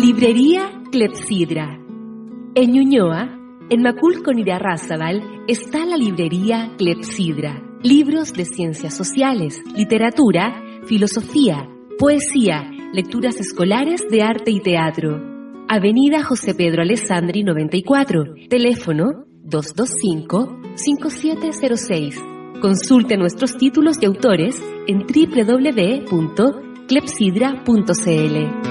Librería Clepsidra. En Ñuñoa, en Macul con Irarrázaval, está la librería Clepsidra. Libros de ciencias sociales, literatura, filosofía, poesía, lecturas escolares de arte y teatro. Avenida José Pedro Alessandri 94, teléfono 225-5706. Consulte nuestros títulos y autores en www.clepsidra.cl.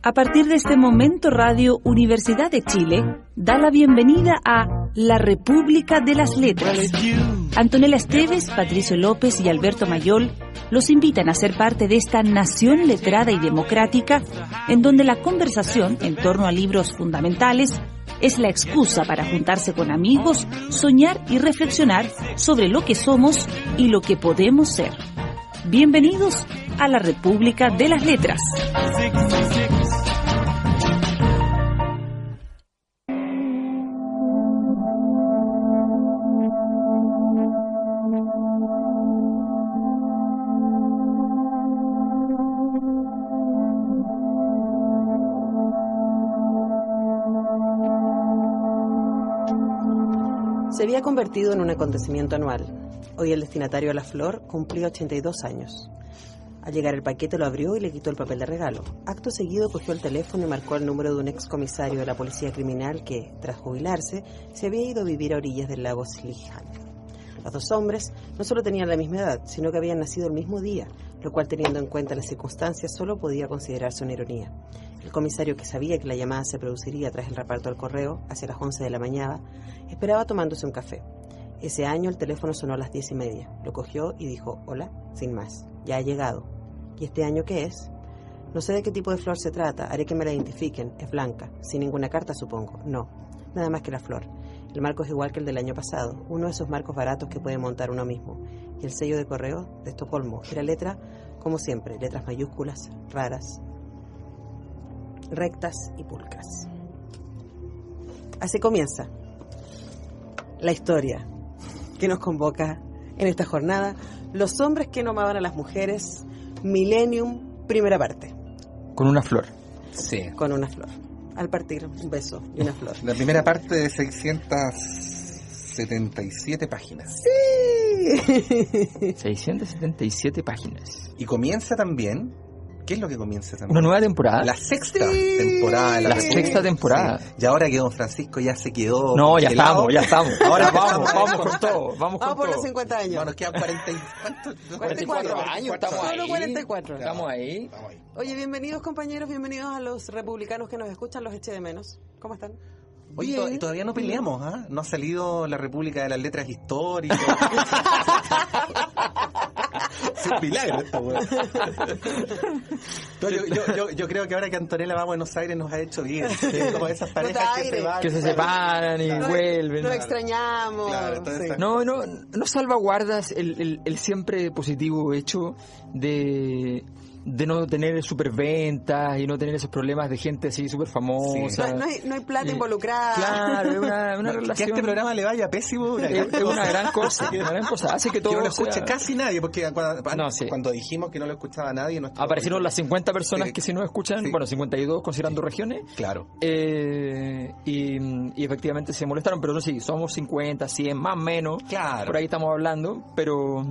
A partir de este momento, Radio Universidad de Chile da la bienvenida a La República de las Letras. Antonella Esteves, Patricio López y Alberto Mayol los invitan a ser parte de esta nación letrada y democrática, en donde la conversación en torno a libros fundamentales es la excusa para juntarse con amigos, soñar y reflexionar sobre lo que somos y lo que podemos ser. Bienvenidos a La República de las Letras. Se había convertido en un acontecimiento anual. Hoy el destinatario de la flor cumplía 82 años. Al llegar el paquete lo abrió y le quitó el papel de regalo. Acto seguido cogió el teléfono y marcó el número de un excomisario de la policía criminal que, tras jubilarse, se había ido a vivir a orillas del lago Slihan. Los dos hombres no solo tenían la misma edad, sino que habían nacido el mismo día, lo cual, teniendo en cuenta las circunstancias, solo podía considerarse una ironía. El comisario, que sabía que la llamada se produciría tras el reparto del correo, hacia las 11 de la mañana, esperaba tomándose un café. Ese año el teléfono sonó a las 10:30. Lo cogió y dijo, hola, sin más. Ya ha llegado. ¿Y este año qué es? No sé de qué tipo de flor se trata. Haré que me la identifiquen. Es blanca. Sin ninguna carta, supongo. No. Nada más que la flor. El marco es igual que el del año pasado. Uno de esos marcos baratos que puede montar uno mismo. Y el sello de correo de Estocolmo. Y la letra, como siempre, letras mayúsculas, raras, rectas y pulcras. Así comienza la historia que nos convoca en esta jornada. Los hombres que no amaban a las mujeres, Millennium, primera parte. Con una flor. Sí. Con una flor. Al partir, un beso y una flor. La primera parte de 677 páginas. Sí. 677 páginas. Y comienza también... ¿Qué es lo que comienza también? Una nueva temporada. La sexta temporada. La sexta temporada. Sí. Y ahora que don Francisco ya se quedó... No, ya estamos. Ahora vamos con todo. Vamos por los 50 años. No, nos quedan 44 años. Solo 44. Estamos ahí. Oye, bienvenidos compañeros, bienvenidos a los republicanos que nos escuchan, los eché de menos. ¿Cómo están? Oye, todavía no peleamos, ¿ah? No ha salido la República de las Letras históricas. Es un milagro esto, weón. Yo creo que ahora que Antonella va a Buenos Aires nos ha hecho bien. Como esas parejas que se separan y vuelven. Nos extrañamos. Claro, sí. No salvaguardas el siempre positivo hecho de no tener superventas y no tener esos problemas de gente así súper famosa. Sí. No hay plata involucrada. Claro, es una relación. Que a este programa le vaya pésimo. Es una gran cosa. Hace que todo no lo escuche casi nadie, porque cuando dijimos que no lo escuchaba nadie... Aparecieron las 50 personas que sí nos escuchan, 52 considerando regiones. Claro. Y efectivamente se molestaron, pero no, sí, somos 50, 100, más o menos. Claro. Por ahí estamos hablando, pero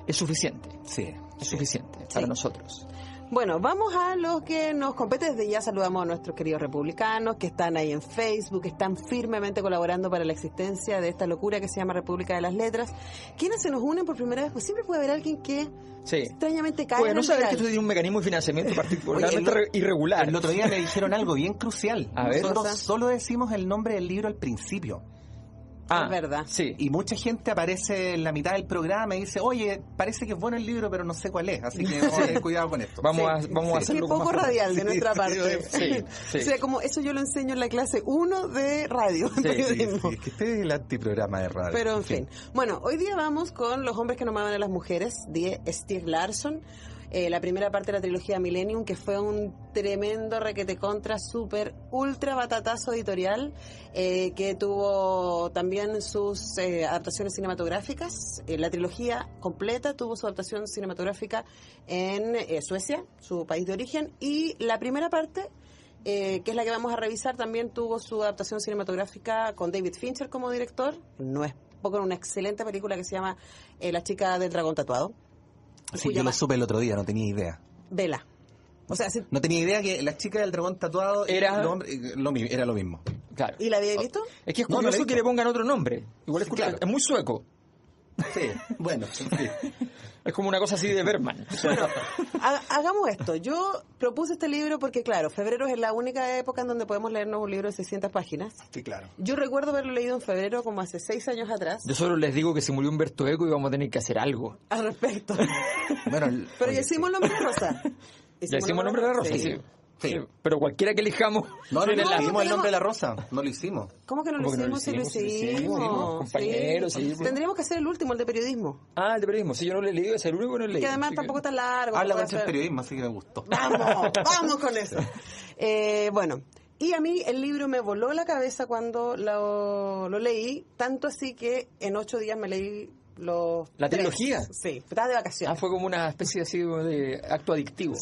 es suficiente. Sí. Es suficiente para nosotros. Bueno, vamos a lo que nos compete. Desde ya saludamos a nuestros queridos republicanos que están ahí en Facebook, que están firmemente colaborando para la existencia de esta locura que se llama República de las Letras. ¿Quiénes se nos unen por primera vez? Pues siempre puede haber alguien que extrañamente cae en no el sabes que viral. esto tiene un mecanismo de financiamiento particularmente irregular. El otro día me dijeron algo bien crucial. A ver. Nosotros solo decimos el nombre del libro al principio. Es verdad. Sí. Y mucha gente aparece en la mitad del programa y dice, oye, parece que es bueno el libro, pero no sé cuál es, así que vamos a tener cuidado con esto. Vamos a hacerlo. Qué poco radial de nuestra parte. Sí. O sea, como eso yo lo enseño en la clase 1 de radio, en periodismo. Es que este es el antiprograma de radio. Pero en fin. Bueno, hoy día vamos con Los hombres que no amaban a las mujeres, de Stieg Larsson. la primera parte de la trilogía Millennium, que fue un tremendo requete contra, super, ultra batatazo editorial, que tuvo también sus adaptaciones cinematográficas. La trilogía completa tuvo su adaptación cinematográfica en Suecia, su país de origen, y la primera parte, que es la que vamos a revisar, también tuvo su adaptación cinematográfica con David Fincher como director. No es poco, en una excelente película que se llama La chica del dragón tatuado. Sí, yo lo supe el otro día, no tenía idea. Vela. O sea, no tenía idea que La chica del dragón tatuado era lo mismo. Claro. ¿Y la había visto? Es que es curioso que le pongan otro nombre. Igual es, claro. Es muy sueco. Sí, bueno, sí. Es como una cosa así de Bergman. Bueno, hagamos esto. Yo propuse este libro porque, claro, febrero es la única época en donde podemos leernos un libro de 600 páginas. Sí, claro. Yo recuerdo haberlo leído en febrero, como hace 6 años atrás. Yo solo les digo que se murió Humberto Eco y vamos a tener que hacer algo Al respecto. Bueno, pero ya hicimos el nombre de Rosa. Ya hicimos el nombre de la Rosa, sí. Sí, pero cualquiera que elijamos. No hicimos el nombre de la Rosa, no lo hicimos. ¿Cómo que no lo hicimos? Sí, lo hicimos. Compañeros, sí. Tendríamos que hacer el último, el de periodismo. Ah, el de periodismo. Sí, yo no lo he leído, es el único que no he leído. Que además tampoco está largo. Habla mucho de periodismo, así que me gustó. Vamos con eso. Bueno, y a mí el libro me voló la cabeza cuando lo leí, tanto así que en 8 días me leí ¿La trilogía? Sí, estaba de vacaciones. Fue como una especie así de acto adictivo.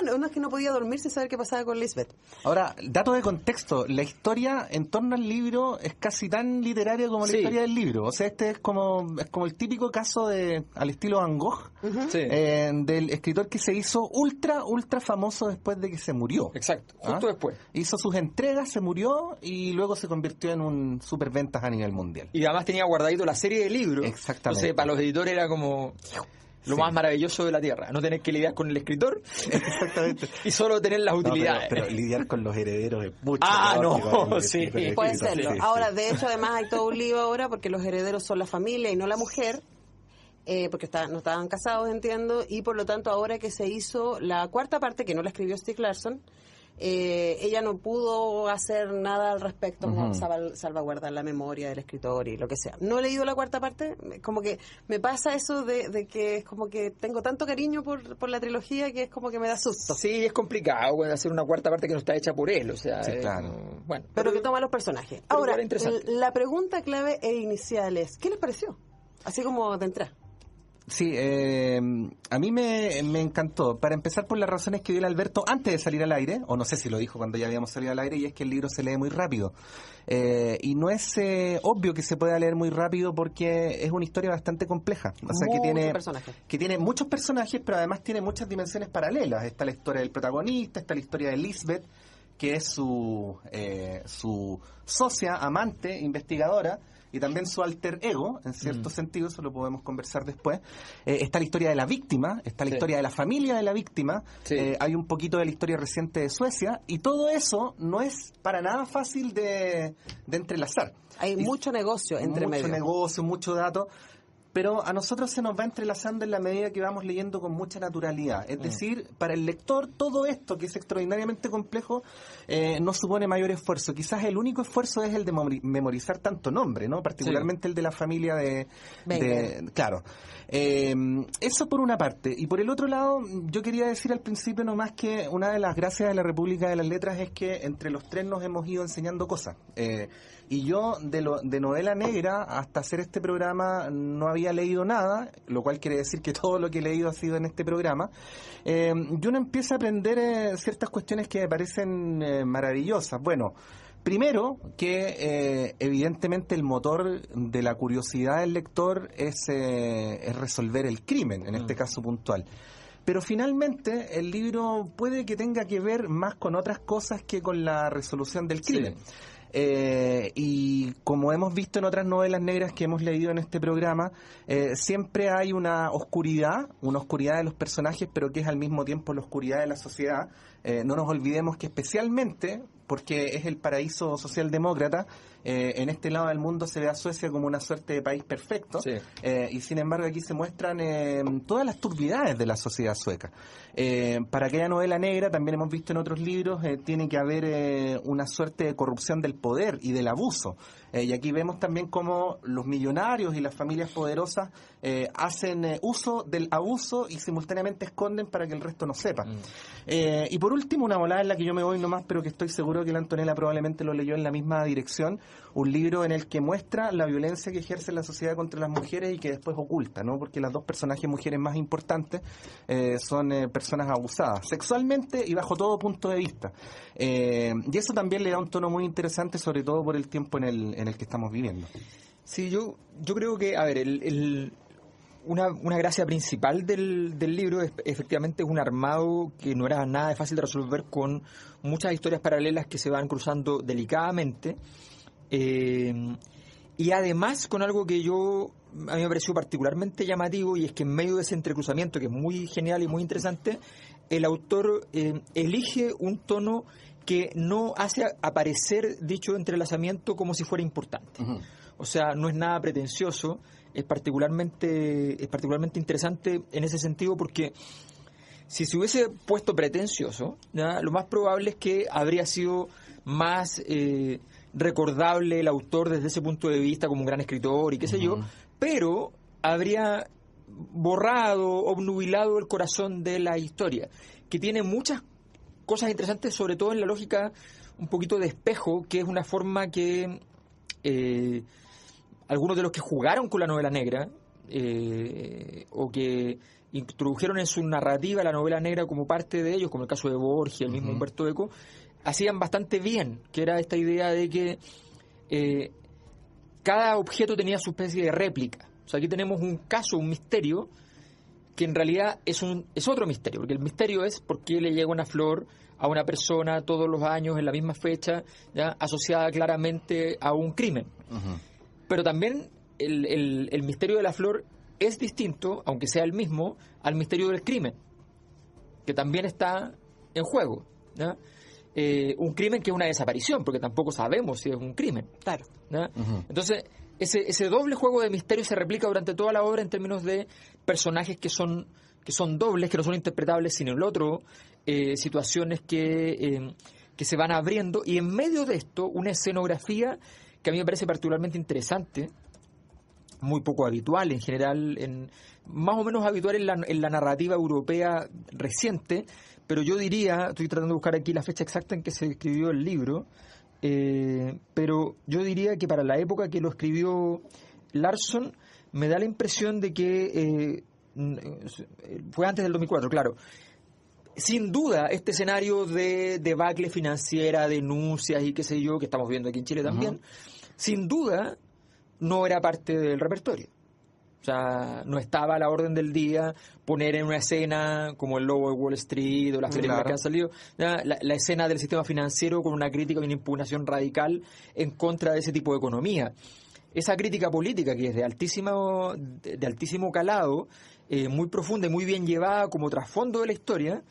No, es que no podía dormir sin saber qué pasaba con Lisbeth. Ahora, dato de contexto, la historia en torno al libro es casi tan literaria como la historia del libro. O sea, este es como el típico caso al estilo Van Gogh, del escritor que se hizo ultra famoso después de que se murió. Exacto, justo después. Hizo sus entregas, se murió y luego se convirtió en un superventas a nivel mundial. Y además tenía guardadito la serie de libros. Exactamente. Entonces, para los editores era como lo más maravilloso de la Tierra, no tener que lidiar con el escritor. Exactamente. Y solo tener las utilidades. Pero lidiar con los herederos es mucho. Sí. Puede serlo. Ahora, de hecho, además hay todo un lío ahora porque los herederos son la familia y no la mujer. Porque no estaban casados, entiendo, y por lo tanto ahora que se hizo la cuarta parte, que no la escribió Stieg Larsson, ella no pudo hacer nada al respecto, como salvaguardar la memoria del escritor y lo que sea. No he leído la cuarta parte, como que me pasa eso de que es como que tengo tanto cariño por la trilogía que es como que me da susto. Sí, es complicado hacer una cuarta parte que no está hecha por él, o sea, sí, claro. Bueno, pero que toma los personajes. Ahora, la pregunta clave e inicial es, ¿qué les pareció? Así como de entrada. Sí, a mí me encantó. Para empezar, por las razones que dio el Alberto antes de salir al aire, o no sé si lo dijo cuando ya habíamos salido al aire, y es que el libro se lee muy rápido. Y no es obvio que se pueda leer muy rápido porque es una historia bastante compleja. O sea, que tiene muchos personajes, pero además tiene muchas dimensiones paralelas. Está la historia del protagonista, está la historia de Lisbeth, que es su socia, amante, investigadora, y también su alter ego, en cierto sentido, eso lo podemos conversar después. Está la historia de la víctima, está la historia de la familia de la víctima, hay un poquito de la historia reciente de Suecia, y todo eso no es para nada fácil de entrelazar. Hay mucho negocio entre medio. Mucho negocio, mucho dato, pero a nosotros se nos va entrelazando en la medida que vamos leyendo con mucha naturalidad. Es decir, para el lector todo esto, que es extraordinariamente complejo, no supone mayor esfuerzo. Quizás el único esfuerzo es el de memorizar tanto nombre, ¿no? Particularmente el de la familia de claro. Eso por una parte. Y por el otro lado, yo quería decir al principio nomás que una de las gracias de la República de las Letras es que entre los tres nos hemos ido enseñando cosas. Y yo de novela negra hasta hacer este programa no había leído nada, lo cual quiere decir que todo lo que he leído ha sido en este programa. Yo no empiezo a aprender ciertas cuestiones que me parecen maravillosas. Bueno, primero que evidentemente el motor de la curiosidad del lector es resolver el crimen, en este caso puntual. Pero finalmente el libro puede que tenga que ver más con otras cosas que con la resolución del crimen. Sí. Y como hemos visto en otras novelas negras que hemos leído en este programa, siempre hay una oscuridad de los personajes, pero que es al mismo tiempo la oscuridad de la sociedad. No nos olvidemos que especialmente, porque es el paraíso socialdemócrata, en este lado del mundo se ve a Suecia como una suerte de país perfecto, y sin embargo aquí se muestran todas las turbidades de la sociedad sueca. Para aquella novela negra, también hemos visto en otros libros, tiene que haber una suerte de corrupción del poder y del abuso. Y aquí vemos también cómo los millonarios y las familias poderosas hacen uso del abuso y simultáneamente esconden para que el resto no sepa. Y por último, una volada en la que yo me voy nomás, pero que estoy seguro que la Antonella probablemente lo leyó en la misma dirección, un libro en el que muestra la violencia que ejerce la sociedad contra las mujeres y que después oculta, ¿no? Porque las dos personajes mujeres más importantes son personas abusadas sexualmente y bajo todo punto de vista. Y eso también le da un tono muy interesante, sobre todo por el tiempo en el que estamos viviendo. Sí, yo creo que, a ver, una gracia principal del libro es efectivamente un armado que no era nada fácil de resolver, con muchas historias paralelas que se van cruzando delicadamente, y además con algo que a mí me pareció particularmente llamativo, y es que en medio de ese entrecruzamiento, que es muy genial y muy interesante, el autor elige un tono que no hace aparecer dicho entrelazamiento como si fuera importante. Uh-huh. O sea, no es nada pretencioso, es particularmente interesante en ese sentido, porque si se hubiese puesto pretencioso, ¿ya?, lo más probable es que habría sido más recordable el autor desde ese punto de vista como un gran escritor y qué sé yo, pero habría borrado, obnubilado el corazón de la historia, que tiene muchas cosas interesantes, sobre todo en la lógica un poquito de espejo, que es una forma que algunos de los que jugaron con la novela negra o que introdujeron en su narrativa la novela negra como parte de ellos, como el caso de Borges, el mismo Humberto Eco, hacían bastante bien, que era esta idea de que cada objeto tenía su especie de réplica. O sea, aquí tenemos un caso, un misterio, que en realidad es otro misterio, porque el misterio es por qué le llega una flor a una persona todos los años en la misma fecha, ¿ya?, asociada claramente a un crimen. Uh-huh. Pero también el misterio de la flor es distinto, aunque sea el mismo, al misterio del crimen, que también está en juego, ¿ya? Un crimen que es una desaparición, porque tampoco sabemos si es un crimen. Claro. ¿Ya? Uh-huh. Entonces, ese doble juego de misterio se replica durante toda la obra en términos de personajes que son dobles, que no son interpretables sin el otro, situaciones que se van abriendo, y en medio de esto una escenografía que a mí me parece particularmente interesante, muy poco habitual en general, más o menos habitual en la narrativa europea reciente, pero yo diría, estoy tratando de buscar aquí la fecha exacta en que se escribió el libro, pero yo diría que para la época que lo escribió Larsson, me da la impresión de que fue antes del 2004, claro. Sin duda, este escenario de debacle financiera, denuncias y qué sé yo, que estamos viendo aquí en Chile también, sin duda no era parte del repertorio. O sea, no estaba a la orden del día poner en una escena como El Lobo de Wall Street o las películas que han salido, la escena del sistema financiero con una crítica y una impugnación radical en contra de ese tipo de economía. Esa crítica política, que es de altísimo calado, muy profunda y muy bien llevada como trasfondo de la historia,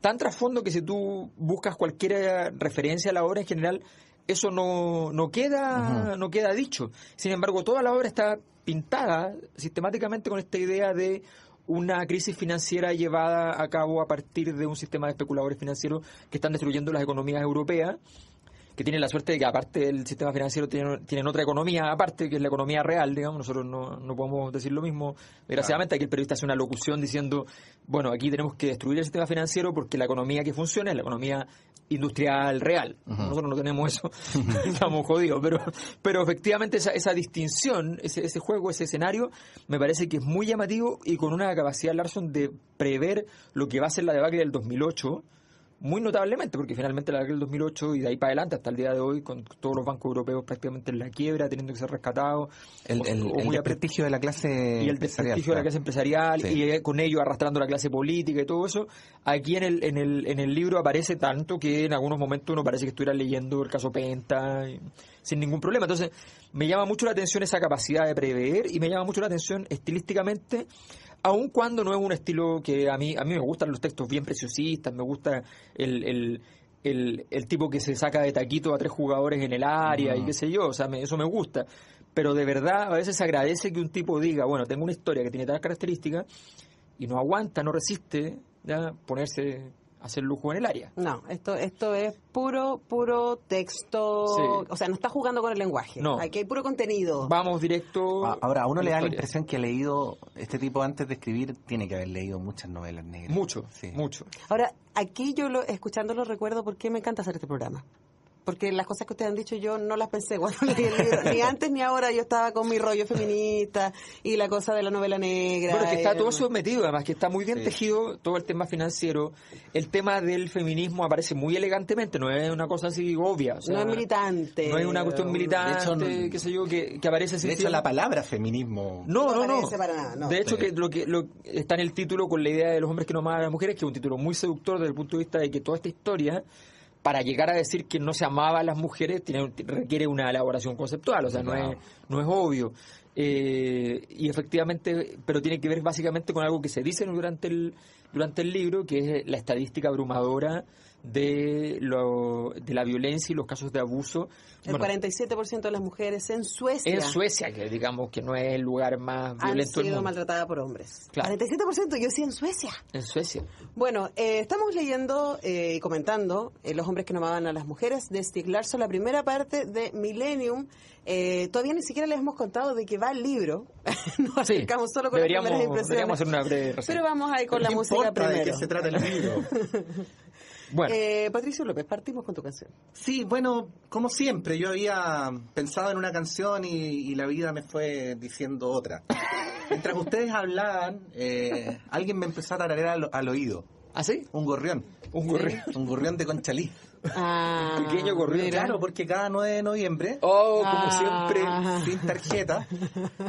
tan trasfondo que si tú buscas cualquier referencia a la obra en general, eso no queda dicho. Sin embargo, toda la obra está pintada sistemáticamente con esta idea de una crisis financiera llevada a cabo a partir de un sistema de especuladores financieros que están destruyendo las economías europeas, que tienen la suerte de que aparte del sistema financiero tienen otra economía aparte, que es la economía real, digamos. Nosotros no podemos decir lo mismo. Desgraciadamente, aquí el periodista hace una locución diciendo, bueno, aquí tenemos que destruir el sistema financiero porque la economía que funciona es la economía industrial real. Nosotros no tenemos eso, estamos jodidos, pero efectivamente esa distinción, ese juego, ese escenario, me parece que es muy llamativo y con una capacidad Larsson de prever lo que va a ser la debacle del 2008, muy notablemente, porque finalmente la debacle del 2008 y de ahí para adelante hasta el día de hoy, con todos los bancos europeos prácticamente en la quiebra, teniendo que ser rescatados, el desprestigio de la clase y el desprestigio de la clase empresarial, sí, y con ello arrastrando la clase política y todo eso. Aquí en el libro aparece tanto que en algunos momentos uno parece que estuviera leyendo el caso Penta sin ningún problema. Entonces me llama mucho la atención esa capacidad de prever, y me llama mucho la atención estilísticamente, aun cuando no es un estilo que a mí me gustan los textos bien preciosistas, me gusta el tipo que se saca de taquito a 3 jugadores en el área y qué sé yo, o sea, eso me gusta. Pero de verdad a veces se agradece que un tipo diga, bueno, tengo una historia que tiene tal característica y no aguanta, no resiste, ¿ya?, ponerse hacer lujo en el área. No, esto es puro texto, Sí. o sea, no está jugando con el lenguaje. No. Aquí hay puro contenido. Vamos directo. Ahora, a uno le da la historia. impresión que ha leído, este tipo antes de escribir, tiene que haber leído muchas novelas negras. Mucho, Sí. mucho. Ahora, aquí escuchándolo recuerdo por qué me encanta hacer este programa. Porque las cosas que ustedes han dicho yo no las pensé cuando leí el libro. Ni antes ni ahora yo estaba con mi rollo feminista y la cosa de la novela negra. Bueno, que está y todo demás. sometido, además, que está muy bien Sí. tejido todo el tema financiero. El tema del feminismo aparece muy elegantemente, no es una cosa así obvia. O sea, No es militante. No es una cuestión militante, De hecho, no- qué sé yo, que aparece así. De hecho, la palabra feminismo... No. parece para nada, no. De hecho, que lo está en el título con la idea de los hombres que no aman a las mujeres, que es un título muy seductor desde el punto de vista de que toda esta historia, para llegar a decir que no se amaba a las mujeres, requiere una elaboración conceptual, o sea, no es obvio. Y efectivamente, pero tiene que ver básicamente con algo que se dice durante el libro, que es la estadística abrumadora de la violencia y los casos de abuso. El Bueno, 47% de las mujeres en Suecia, en Suecia, que digamos que no es el lugar más han violento del sido mundo. maltratadas por hombres. Claro. 47%, yo sí en Suecia. En Suecia. Bueno, estamos leyendo y comentando Los hombres que no amaban a las mujeres de Stieg Larsson, la primera parte de Millennium. Todavía ni siquiera les hemos contado de qué va el libro. Nos acercamos solo con las primeras impresiones. Deberíamos hacer una breve reseña. Pero vamos a ir con la ¿Qué música importa de primero. qué se trata el libro? Bueno, Patricio López, partimos con tu canción. Sí, bueno, como siempre, yo había pensado en una canción y la vida me fue diciendo otra. Mientras ustedes hablaban, alguien me empezó a tararear al oído. ¿ah, sí? Un gorrión. Un gorrión. Un gorrión de Conchalí. Pequeño gorrión. Claro, porque cada 9 de noviembre, Oh, como siempre, sin tarjeta,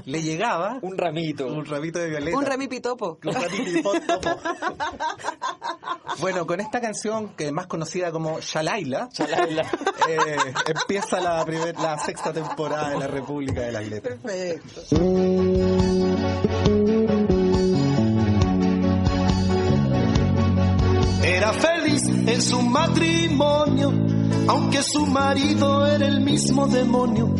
le llegaba un ramito. un ramito de violeta. Un Rami Pitopo. Un ramito de topo. Bueno, con esta canción, que es más conocida como Shalaila, empieza la sexta temporada de la República de las Letras. Perfecto. Era feliz en su matrimonio, aunque su marido era el mismo demonio.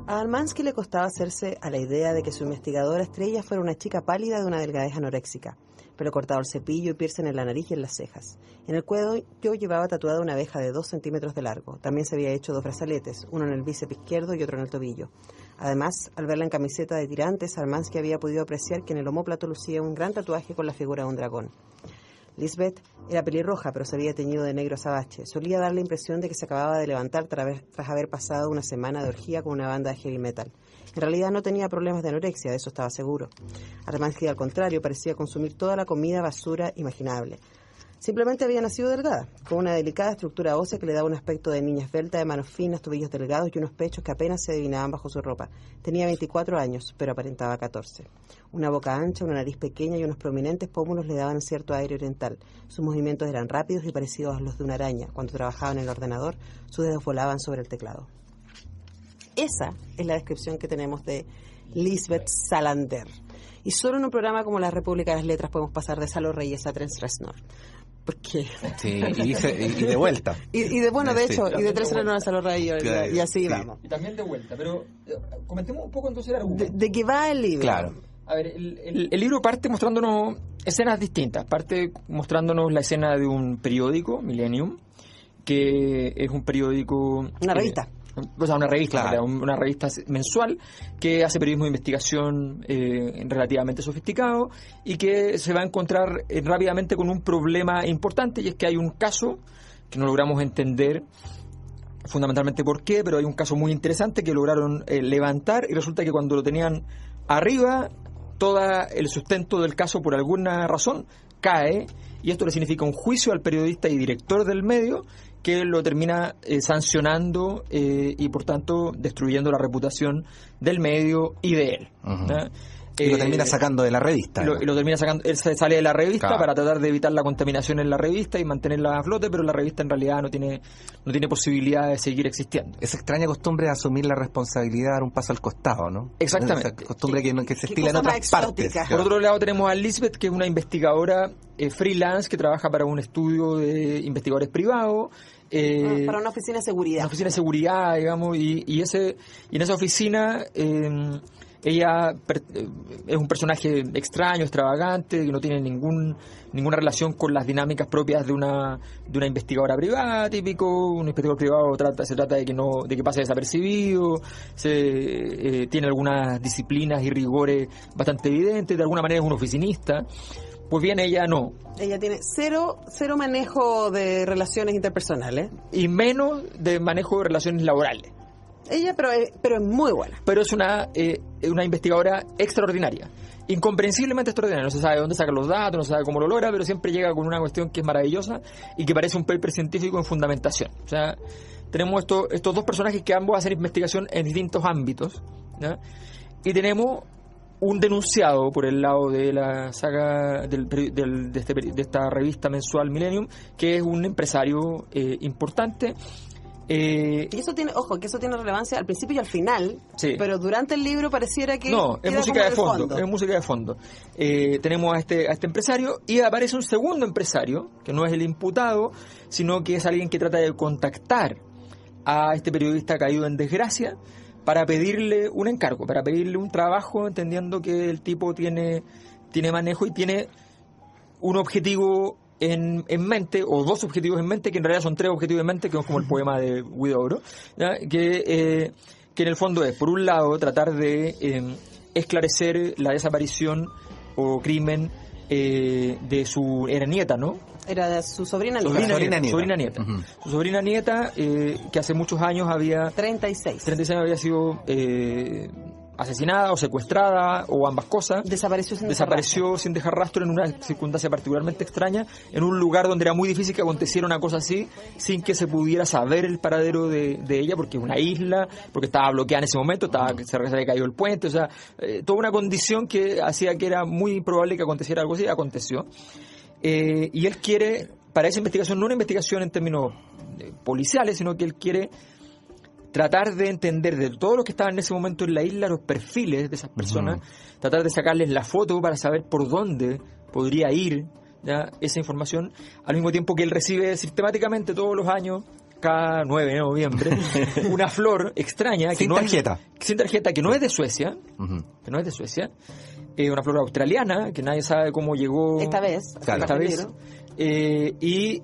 A Armansky le costaba hacerse a la idea de que su investigadora estrella fuera una chica pálida de una delgadez anoréxica, pelo cortado al cepillo y piercing en la nariz y en las cejas. En el cuello llevaba tatuada una abeja de 2 centímetros de largo. También se había hecho 2 brazaletes, uno en el bíceps izquierdo y otro en el tobillo. Además, al verla en camiseta de tirantes, Armansky había podido apreciar que en el omóplato lucía un gran tatuaje con la figura de un dragón. Lisbeth era pelirroja, pero se había teñido de negro azabache. Solía dar la impresión de que se acababa de levantar tras haber pasado una semana de orgía con una banda de heavy metal. En realidad no tenía problemas de anorexia, de eso estaba seguro. Armansky, al contrario, parecía consumir toda la comida basura imaginable. Simplemente había nacido delgada, con una delicada estructura ósea que le daba un aspecto de niña esbelta, de manos finas, tobillos delgados y unos pechos que apenas se adivinaban bajo su ropa. Tenía 24 años, pero aparentaba 14. Una boca ancha, una nariz pequeña y unos prominentes pómulos le daban cierto aire oriental. Sus movimientos eran rápidos y parecidos a los de una araña. Cuando trabajaba en el ordenador, sus dedos volaban sobre el teclado. Esa es la descripción que tenemos de Lisbeth Salander. Y solo en un programa como La República de las Letras podemos pasar de Salo Reyes a Trent Reznor. Porque... Sí, y de vuelta. Y de Sí. y de Trent Reznor a Salo Reyes, Claro, y así sí. vamos. Y también de vuelta, pero comentemos un poco entonces el argumento. ¿De qué va el libro? Claro. A ver, el libro parte mostrándonos escenas distintas. Parte mostrándonos la escena de un periódico, Millennium, que es un periódico... Una revista. O sea, una revista, Claro. una revista mensual que hace periodismo de investigación relativamente sofisticado y que se va a encontrar rápidamente con un problema importante, y es que hay un caso que no logramos entender fundamentalmente por qué, pero hay un caso muy interesante que lograron levantar, y resulta que cuando lo tenían arriba, todo el sustento del caso por alguna razón cae, y esto le significa un juicio al periodista y director del medio, que lo termina sancionando y por tanto destruyendo la reputación del medio y de él. Ujú. ¿Ya? Y lo termina sacando de la revista. Y lo termina sacando, él se sale de la revista Claro. para tratar de evitar la contaminación en la revista y mantenerla a flote, pero la revista en realidad no tiene posibilidad de seguir existiendo. Esa extraña costumbre de asumir la responsabilidad, dar un paso al costado, ¿no? Exactamente. Esa costumbre que se qué estila en cosa más otras partes. exótica. Por otro lado tenemos a Lisbeth, que es una investigadora freelance que trabaja para un estudio de investigadores privados Para una oficina de seguridad. Una oficina de seguridad, digamos, y en esa oficina ella es un personaje extraño, extravagante, que no tiene ninguna relación con las dinámicas propias de una investigadora privada, típico. Un investigador privado se trata de que pase desapercibido, tiene algunas disciplinas y rigores bastante evidentes, de alguna manera es un oficinista. Pues bien, ella no. Ella tiene cero manejo de relaciones interpersonales. Y menos de manejo de relaciones laborales. Ella, pero es muy buena. Pero es una investigadora extraordinaria. Incomprensiblemente extraordinaria. No se sabe de dónde saca los datos, no se sabe cómo lo logra, pero siempre llega con una cuestión que es maravillosa y que parece un paper científico en fundamentación. O sea, tenemos estos dos personajes que ambos hacen investigación en distintos ámbitos, ¿ya? Y tenemos un denunciado por el lado de la saga de esta revista mensual Millennium, que es un empresario importante. Y eso tiene relevancia al principio y al final, sí. Pero durante el libro pareciera que no, es música de fondo. Es música de fondo. Tenemos a este empresario y aparece un segundo empresario, que no es el imputado, sino que es alguien que trata de contactar a este periodista caído en desgracia para pedirle un encargo, para pedirle un trabajo, entendiendo que el tipo tiene manejo y tiene un objetivo en mente, o dos objetivos en mente, que en realidad son tres objetivos en mente, que es como el poema de Huidobro, que en el fondo es, por un lado, tratar de esclarecer la desaparición o crimen de era nieta, ¿no? Era de su sobrina nieta. Uh-huh. Su sobrina nieta, que hace muchos años 36 años había sido asesinada o secuestrada o ambas cosas. Desapareció sin dejar rastro en una circunstancia particularmente extraña, en un lugar donde era muy difícil que aconteciera una cosa así sin que se pudiera saber el paradero de ella, porque es una isla, porque estaba bloqueada en ese momento, se había caído el puente, o sea, toda una condición que hacía que era muy probable que aconteciera algo así. Aconteció. Y él quiere, para esa investigación, no una investigación en términos policiales, sino que él quiere tratar de entender de todos los que estaban en ese momento en la isla los perfiles de esas personas, tratar de sacarles la foto para saber por dónde podría ir, ¿ya?, esa información, al mismo tiempo que él recibe sistemáticamente todos los años, cada 9 de noviembre, una flor extraña sin tarjeta, que no es de Suecia, una flor australiana que nadie sabe cómo llegó esta vez, y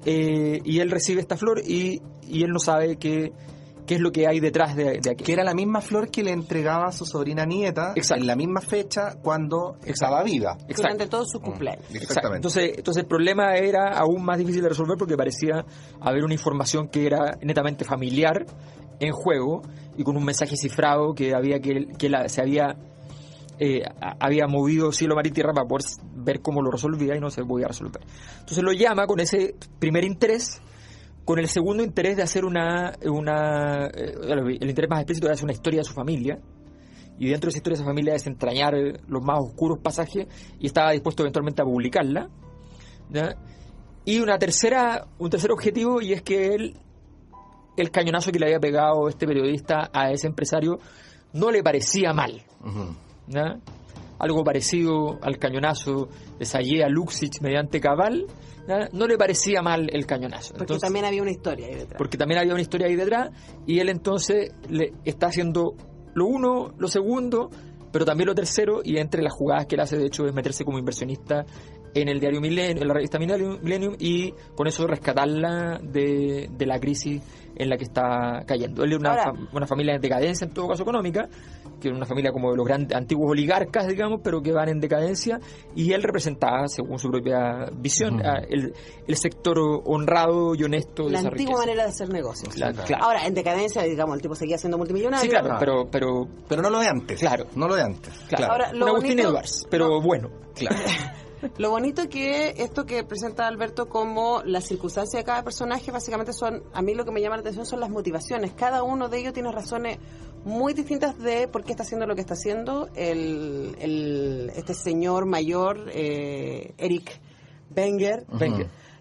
él recibe esta flor y él no sabe qué es lo que hay detrás de aquí. Que era la misma flor que le entregaba a su sobrina nieta. Exacto. En la misma fecha cuando estaba viva. Durante todos sus cumpleaños. Exactamente. Entonces el problema era aún más difícil de resolver porque parecía haber una información que era netamente familiar en juego y con un mensaje cifrado que se había movido cielo, mar y tierra para poder ver cómo lo resolvía y no se podía resolver. Entonces lo llama con ese primer interés, con el segundo interés de hacer el interés más explícito de hacer una historia de su familia, y dentro de esa historia de su familia desentrañar los más oscuros pasajes, y estaba dispuesto eventualmente a publicarla, ¿ya? Y un tercer objetivo, y es que el cañonazo que le había pegado este periodista a ese empresario no le parecía mal, ¿ya? Algo parecido al cañonazo de Sayé a Luksic mediante Cabal, ¿ya? No le parecía mal el cañonazo. Porque también había una historia ahí detrás. Y él entonces le está haciendo lo uno, lo segundo, pero también lo tercero, y entre las jugadas que él hace, de hecho, es meterse como inversionista en el diario Millennium, en la revista Millennium, y con eso rescatarla de la crisis en la que está cayendo. Él es una familia en decadencia, en todo caso económica, que es una familia como de los grandes antiguos oligarcas, digamos, pero que van en decadencia, y él representaba, según su propia visión, el sector honrado y honesto de la esa antigua riqueza. Manera de hacer negocios. Claro. Ahora, en decadencia, digamos, el tipo seguía siendo multimillonario. Sí, claro, pero no lo de antes. Claro. No lo de antes. Claro. Ahora, un Agustín Edwards, pero bueno. Claro. Lo bonito que esto que presenta Alberto como las circunstancias de cada personaje, básicamente a mí lo que me llama la atención son las motivaciones. Cada uno de ellos tiene razones muy distintas de por qué está haciendo lo que está haciendo. Este señor mayor, Eric Wenger,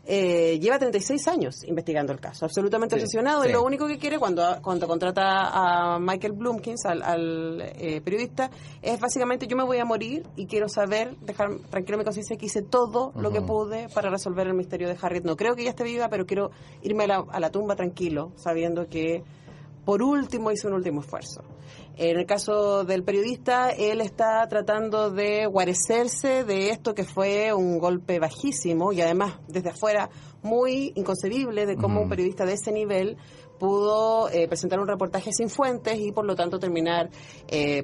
lleva 36 años investigando el caso, absolutamente obsesionado, y lo único que quiere cuando contrata a Michael Blumkins, al periodista, es básicamente: yo me voy a morir y quiero saber, dejar tranquilo mi conciencia que hice todo lo que pude para resolver el misterio de Harriet. No creo que ella esté viva, pero quiero irme a la tumba tranquilo, sabiendo que por último hice un último esfuerzo. En el caso del periodista, él está tratando de guarecerse de esto que fue un golpe bajísimo y además desde afuera muy inconcebible de cómo un periodista de ese nivel pudo presentar un reportaje sin fuentes y por lo tanto terminar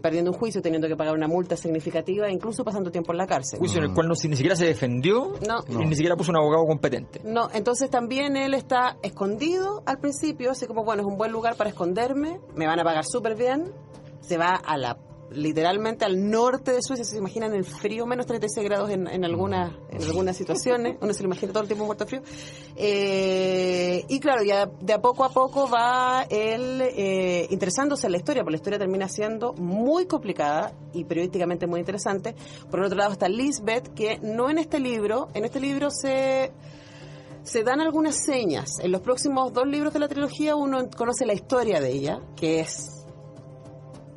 perdiendo un juicio, teniendo que pagar una multa significativa e incluso pasando tiempo en la cárcel. Juicio en el cual ni siquiera se defendió y ni siquiera puso un abogado competente. No, entonces también él está escondido al principio, así como, bueno, es un buen lugar para esconderme, me van a pagar súper bien. Se va literalmente al norte de Suecia. ¿Se imaginan el frío? Menos 36 grados en algunas situaciones. Uno se lo imagina todo el tiempo muerto de frío. Y claro, ya de a poco va él interesándose en la historia, porque la historia termina siendo muy complicada y periodísticamente muy interesante. Por el otro lado está Lisbeth, que no en este libro se dan algunas señas. En los próximos 2 libros de la trilogía uno conoce la historia de ella, que es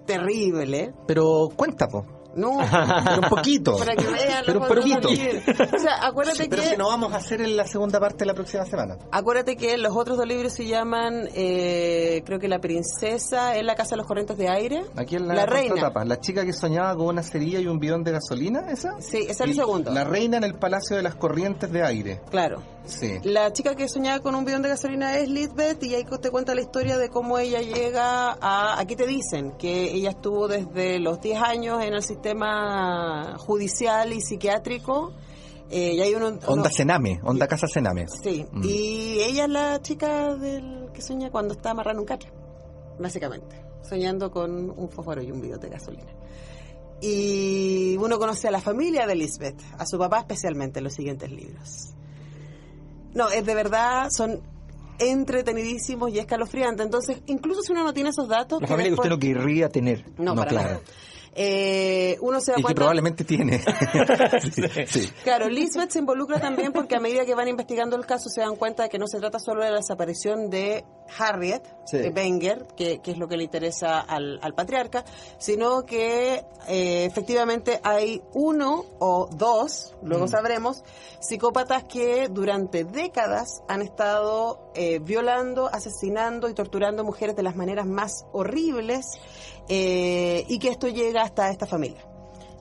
terrible. Pero cuenta, po. No, pero un poquito. Para que vean, pero un poquito. O sea, acuérdate pero que... si no vamos a hacer en la segunda parte la próxima semana. Acuérdate que los otros 2 libros se llaman, creo que La princesa en la casa de los corrientes de aire. Aquí en la reina. Tapa, la chica que soñaba con una cerilla y un bidón de gasolina, ¿esa? Sí, ese es el segundo. La reina en el palacio de las corrientes de aire. Claro. Sí. La chica que soñaba con un bidón de gasolina es Lisbeth, y ahí te cuenta la historia de cómo ella llega a... Aquí te dicen que ella estuvo desde los 10 años en el sistema judicial y psiquiátrico. Y hay Onda Sename, Onda Casa Sename. Sí, y ella es la chica que sueña cuando está amarrada en un catre, básicamente, soñando con un fósforo y un bidón de gasolina. Y uno conoce a la familia de Lisbeth, a su papá especialmente, en los siguientes libros. No, es de verdad, son entretenidísimos y escalofriantes. Entonces, incluso si uno no tiene esos datos... La familia que usted no querría tener. No, para claro. nada. Uno se da y cuenta... que probablemente tiene. Sí. Claro, Lisbeth se involucra también porque a medida que van investigando el caso se dan cuenta de que no se trata solo de la desaparición de Harriet Wenger, que es lo que le interesa al patriarca, sino que efectivamente hay 1 o 2, luego sabremos, psicópatas que durante décadas han estado violando, asesinando y torturando mujeres de las maneras más horribles, y que esto llega hasta esta familia.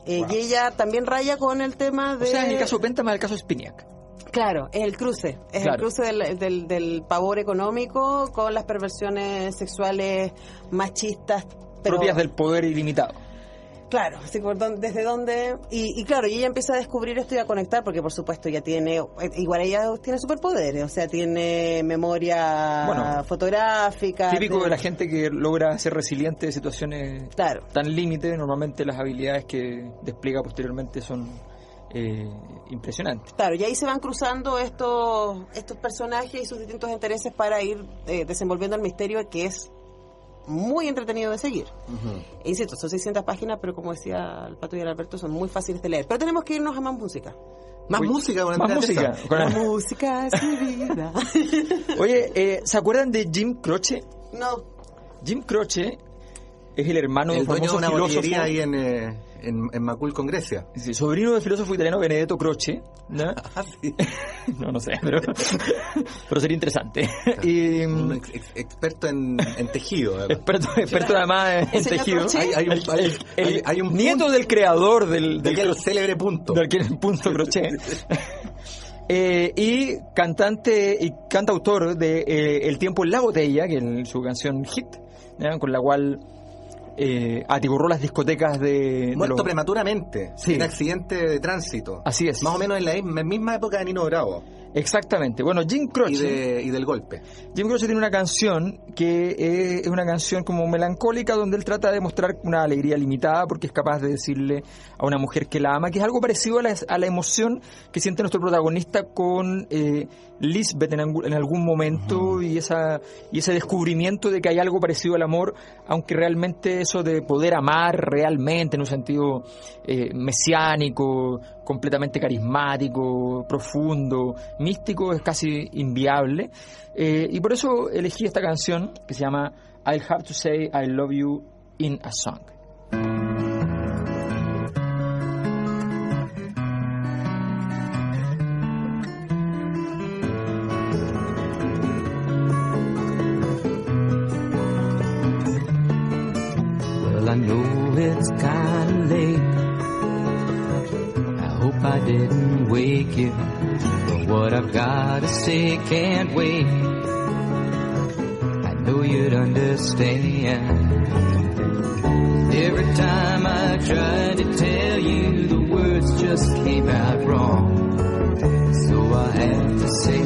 Y ella también raya con el tema de... O sea, en el caso Pentama, el caso Spiniak. Claro, es el cruce. Es el cruce del pavor económico con las perversiones sexuales machistas. Propias del poder ilimitado. Claro, así desde dónde... Y claro, y ella empieza a descubrir esto y a conectar, porque por supuesto ya tiene... Igual ella tiene superpoderes, o sea, tiene memoria fotográfica. Típico de la gente que logra ser resiliente de situaciones tan límite. Normalmente las habilidades que despliega posteriormente son impresionantes. Claro, y ahí se van cruzando estos personajes y sus distintos intereses para ir desenvolviendo el misterio, que es muy entretenido de seguir. Insisto, son 600 páginas, pero como decía el Pato y el Alberto, son muy fáciles de leer. Pero tenemos que irnos a más música. Más música. La música es mi vida. Oye, ¿se acuerdan de Jim Croce? No. Jim Croce es el hermano de un famoso una filósofo ahí en Macul, con Grecia. Sí, sobrino del filósofo italiano Benedetto Croce, ¿no? Sí. No sé, pero sería interesante. Y, un experto en tejido. Experto además en tejido. Hay un nieto del creador del célebre punto. Del punto Croce. Y cantante y cantautor de El tiempo en la botella, que es su canción hit, ¿no? Con la cual atiborró las discotecas muerto prematuramente, en accidente de tránsito. Así es. Más o menos en la misma época de Nino Bravo. Exactamente. Bueno, Jim Croce... Y del golpe. Jim Croce tiene una canción que es una canción como melancólica, donde él trata de mostrar una alegría limitada porque es capaz de decirle a una mujer que la ama, que es algo parecido a la emoción que siente nuestro protagonista con Lisbeth en algún momento, y ese descubrimiento de que hay algo parecido al amor, aunque realmente eso de poder amar realmente en un sentido mesiánico, completamente carismático, profundo, místico, es casi inviable. Y por eso elegí esta canción que se llama I'll Have to Say I Love You in a Song. Well, I know it's kinda late. I hope I didn't wake you, but what I've got to say can't wait. I know you'd understand. Every time I tried to tell you, the words just came out wrong. So I had to say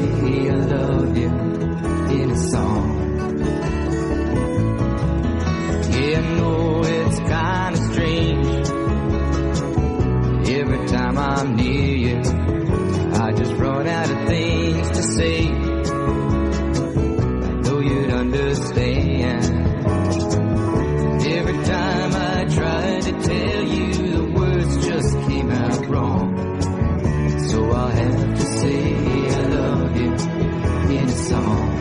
I love you in a song. Yeah, I know it's kinda strange. Every time I'm near you, I just run out of things to say. I know you'd understand. Every time I tried to tell you, the words just came out wrong. So I'll have to say I love you in a song.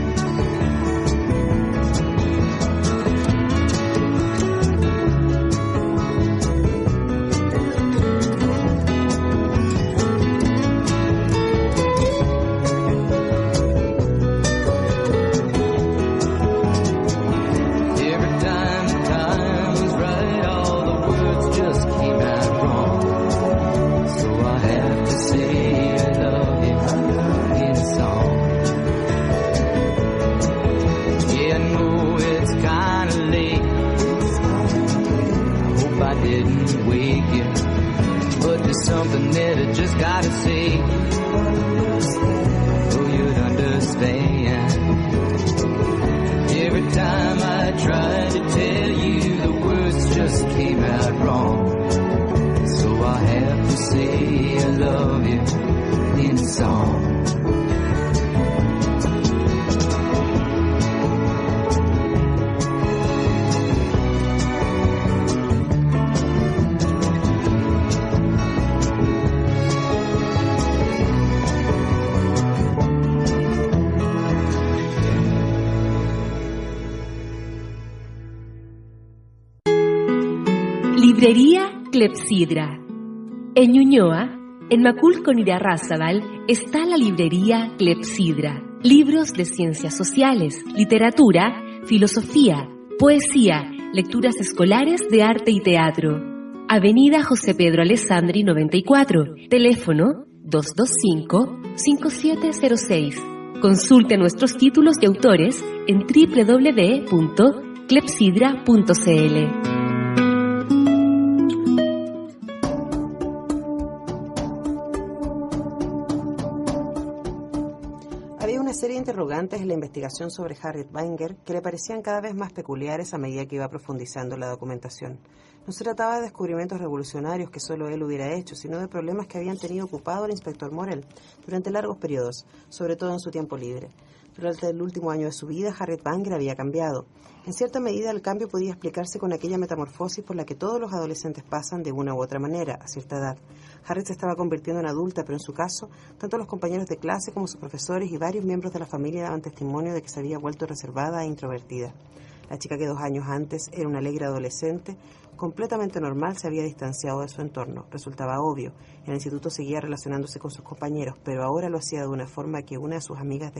Something that I just gotta say, so you'd understand. Every time I tried to tell you, the words just came out wrong. So I have to say I love you in a song. Librería Clepsidra. En Ñuñoa, en Macul con Irarrázaval, está la librería Clepsidra. Libros de ciencias sociales, literatura, filosofía, poesía, lecturas escolares de arte y teatro. Avenida José Pedro Alessandri 94, teléfono 225-5706. Consulte nuestros títulos y autores en www.clepsidra.cl. Serie de interrogantes en la investigación sobre Harriet Wenger que le parecían cada vez más peculiares a medida que iba profundizando en la documentación. No se trataba de descubrimientos revolucionarios que solo él hubiera hecho, sino de problemas que habían tenido ocupado el inspector Morel durante largos periodos, sobre todo en su tiempo libre. Durante el último año de su vida, Harriet Wenger había cambiado. En cierta medida, el cambio podía explicarse con aquella metamorfosis por la que todos los adolescentes pasan de una u otra manera, a cierta edad. Harriet se estaba convirtiendo en adulta, pero en su caso, tanto los compañeros de clase como sus profesores y varios miembros de la familia daban testimonio de que se había vuelto reservada e introvertida. La chica que 2 años antes era una alegre adolescente, completamente normal, se había distanciado de su entorno. Resultaba obvio. En el instituto seguía relacionándose con sus compañeros, pero ahora lo hacía de una forma que una de sus amigas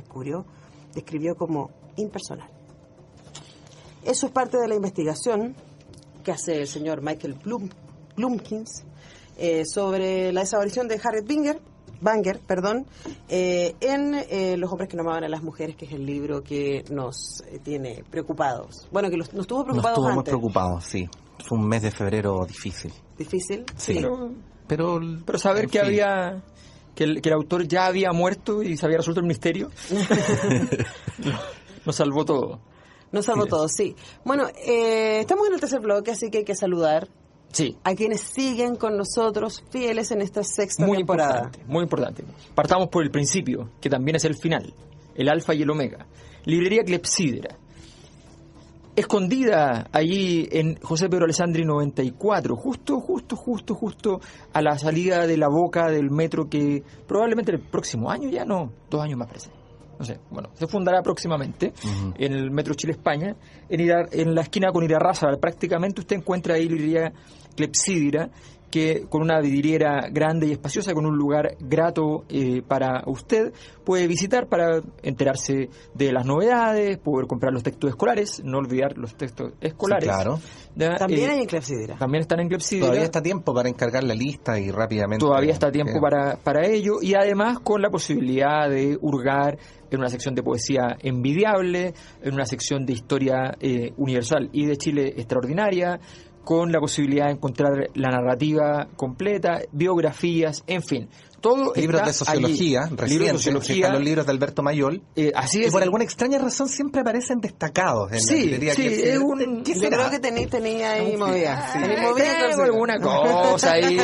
describió como impersonal. Eso es parte de la investigación que hace el señor Michael Blumkins sobre la desaparición de Harriet Wenger, en Los hombres que no amaban a las mujeres, que es el libro que nos tiene preocupados. Bueno, que nos tuvo preocupados antes. Nos tuvo muy preocupados, sí. Fue un mes de febrero difícil. ¿Difícil? Sí. Pero saber que había... Que el autor ya había muerto y se había resuelto el misterio nos salvó todo. Nos salvó todo, sí. Bueno, estamos en el tercer bloque, así que hay que saludar a quienes siguen con nosotros, fieles en esta sexta temporada. Muy importante. Partamos por el principio, que también es el final, el alfa y el omega. Librería Clepsidra. escondida allí en José Pedro Alessandri 94, justo a la salida de la boca del metro que probablemente el próximo año, ya no, 2 años más parece. No sé, bueno, se fundará próximamente en el Metro Chile-España, en la esquina con Irarrázaval. Prácticamente usted encuentra ahí librería Clepsidra, que con una vidriera grande y espaciosa, con un lugar grato para usted, puede visitar para enterarse de las novedades, poder comprar los textos escolares, no olvidar los textos escolares. Sí, claro. También hay en Clepsidra. También están en Clepsidra. Todavía está tiempo para encargar la lista y rápidamente. Todavía está tiempo para ello, y además con la posibilidad de hurgar en una sección de poesía envidiable, en una sección de historia universal y de Chile extraordinaria, con la posibilidad de encontrar la narrativa completa, biografías, en fin. Todo libros está de sociología, allí. recientes, Libros de sociología. los libros de Alberto Mayol, así que es. por alguna extraña razón siempre aparecen destacados en la librería. Sí, es un... Yo creo que tenía ahí movida. Tengo alguna cosa ahí,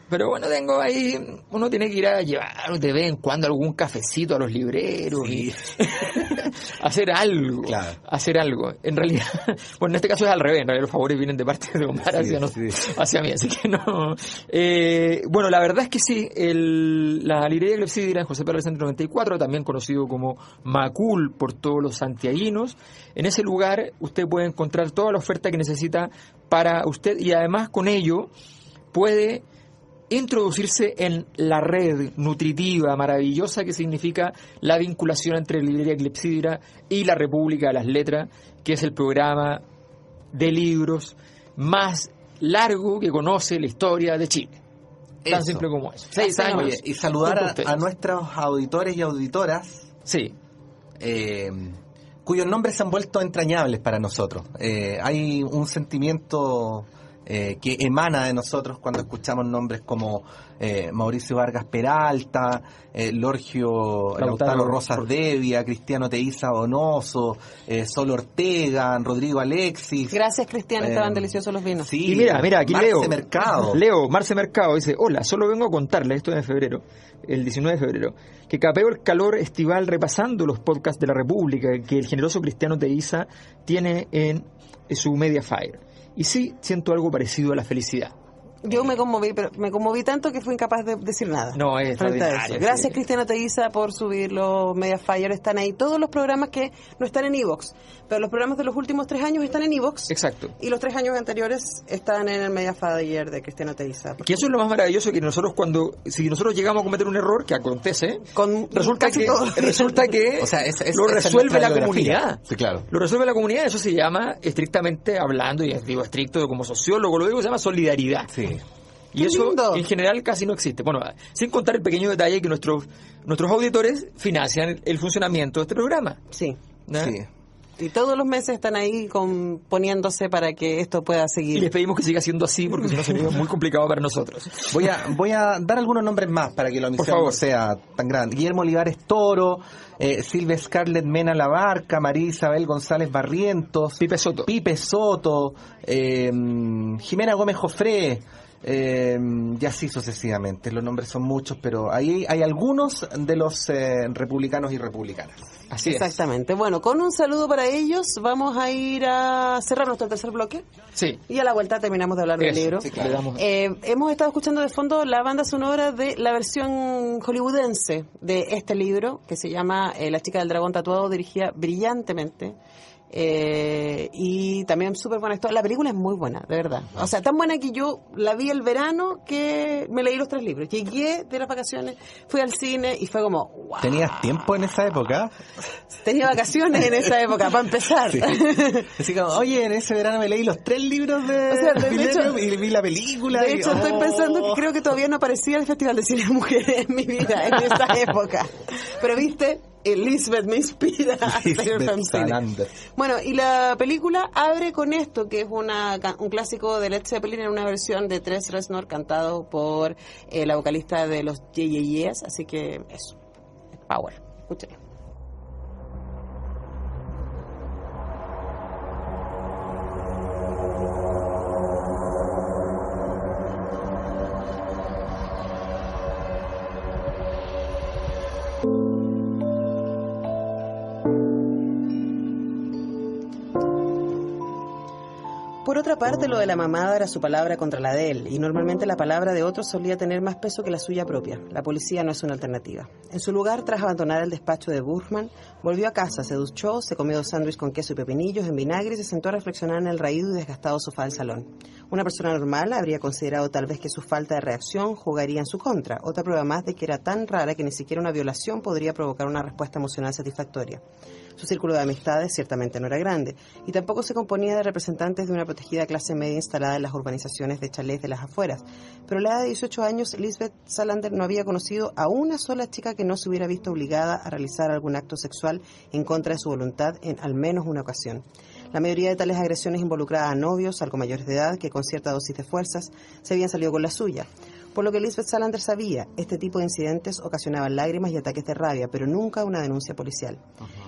pero bueno, tengo ahí, uno tiene que ir a llevar de vez en cuando algún cafecito a los libreros y hacer algo. Claro. Hacer algo. En realidad, bueno, en este caso es al revés, en realidad los favores vienen de parte de Omar hacia mí, así que no. Bueno, la verdad es que sí, la librería Clepsidra en José Pedro Alessandri 94, también conocido como Macul por todos los santiaguinos. En ese lugar usted puede encontrar toda la oferta que necesita para usted, y además con ello puede introducirse en la red nutritiva, maravillosa, que significa la vinculación entre la librería Clepsidra y la República de las Letras, que es el programa de libros más largo que conoce la historia de Chile. Tan simple como eso. 6 años. Oye, y saludar a nuestros auditores y auditoras, sí, cuyos nombres se han vuelto entrañables para nosotros. Hay un sentimiento que emana de nosotros cuando escuchamos nombres como Mauricio Vargas Peralta, Lorgio Lautaro Rosas Devia, Cristiano Teiza Donoso, Sol Ortega, Rodrigo Alexis. Gracias, Cristiano, estaban deliciosos los vinos. Sí, y mira, aquí Marce Mercado. Marce Mercado dice: hola, solo vengo a contarle, esto es en febrero, el 19 de febrero, que capeo el calor estival repasando los podcasts de la República que el generoso Cristiano Teiza tiene en su Mediafire. Y sí, siento algo parecido a la felicidad. Yo me conmoví tanto que fui incapaz de decir nada. No, es extraordinario. Gracias, sí. Cristiano Teiza, por subir los Mediafire. Están ahí todos los programas que no están en iVoox, pero los programas de los últimos 3 años están en iVoox. Exacto. Y los 3 años anteriores están en el Mediafire de Cristiano Teiza. Que eso es lo más maravilloso, que nosotros si nosotros llegamos a cometer un error, que acontece, resulta que o sea, lo resuelve la comunidad. Sí, claro. Lo resuelve la comunidad. Eso se llama, estrictamente hablando, y digo estricto como sociólogo, lo digo, se llama solidaridad. Sí. Y ¡qué eso lindo! En general casi no existe. Bueno, sin contar el pequeño detalle que nuestros auditores financian el funcionamiento de este programa. Sí. ¿No? Sí. Y todos los meses están ahí poniéndose para que esto pueda seguir. Y les pedimos que siga siendo así, porque si no sería muy complicado para nosotros. Voy a dar algunos nombres más para que la omisión no sea tan grande. Guillermo Olivares Toro, Silvia Scarlett Mena Labarca, María Isabel González Barrientos, Pipe Soto, Jimena Gómez Jofré, y así sucesivamente. Los nombres son muchos, pero ahí hay algunos de los republicanos y republicanas. Así Exactamente. Bueno, con un saludo para ellos, vamos a ir a cerrar nuestro tercer bloque. Sí. Y a la vuelta terminamos de hablar del libro. Sí, claro. Hemos estado escuchando de fondo la banda sonora de la versión hollywoodense de este libro, que se llama La chica del dragón tatuado, dirigida brillantemente. Y también súper buena historia. La película es muy buena, de verdad. O sea, tan buena que yo la vi el verano que me leí los 3 libros. Llegué de las vacaciones, fui al cine y fue como, wow. ¿Tenías tiempo en esa época? Tenía vacaciones en esa época, para empezar. Sí. Así como, oye, en ese verano me leí los 3 libros de Millennium y vi la película. De hecho, estoy pensando que creo que todavía no aparecía el Festival de Cine de Mujeres en mi vida en esa época. Pero viste, Elizabeth me inspira a hacer fanzine. Bueno, y la película abre con esto, que es un clásico de Led Zeppelin en una versión de Trent Reznor cantado por la vocalista de los Yes, así que eso, power, escúchalo. Por otra parte, lo de la mamada era su palabra contra la de él, y normalmente la palabra de otros solía tener más peso que la suya propia. La policía no es una alternativa. En su lugar, tras abandonar el despacho de Burman, volvió a casa, se duchó, se comió 2 sándwiches con queso y pepinillos en vinagre y se sentó a reflexionar en el raído y desgastado sofá del salón. Una persona normal habría considerado tal vez que su falta de reacción jugaría en su contra, otra prueba más de que era tan rara que ni siquiera una violación podría provocar una respuesta emocional satisfactoria. Su círculo de amistades ciertamente no era grande, y tampoco se componía de representantes de una protegida clase media instalada en las urbanizaciones de chalés de las afueras. Pero a la edad de 18 años, Lisbeth Salander no había conocido a una sola chica que no se hubiera visto obligada a realizar algún acto sexual en contra de su voluntad en al menos una ocasión. La mayoría de tales agresiones involucraban a novios, algo mayores de edad, que con cierta dosis de fuerzas se habían salido con la suya. Por lo que Lisbeth Salander sabía, este tipo de incidentes ocasionaban lágrimas y ataques de rabia, pero nunca una denuncia policial.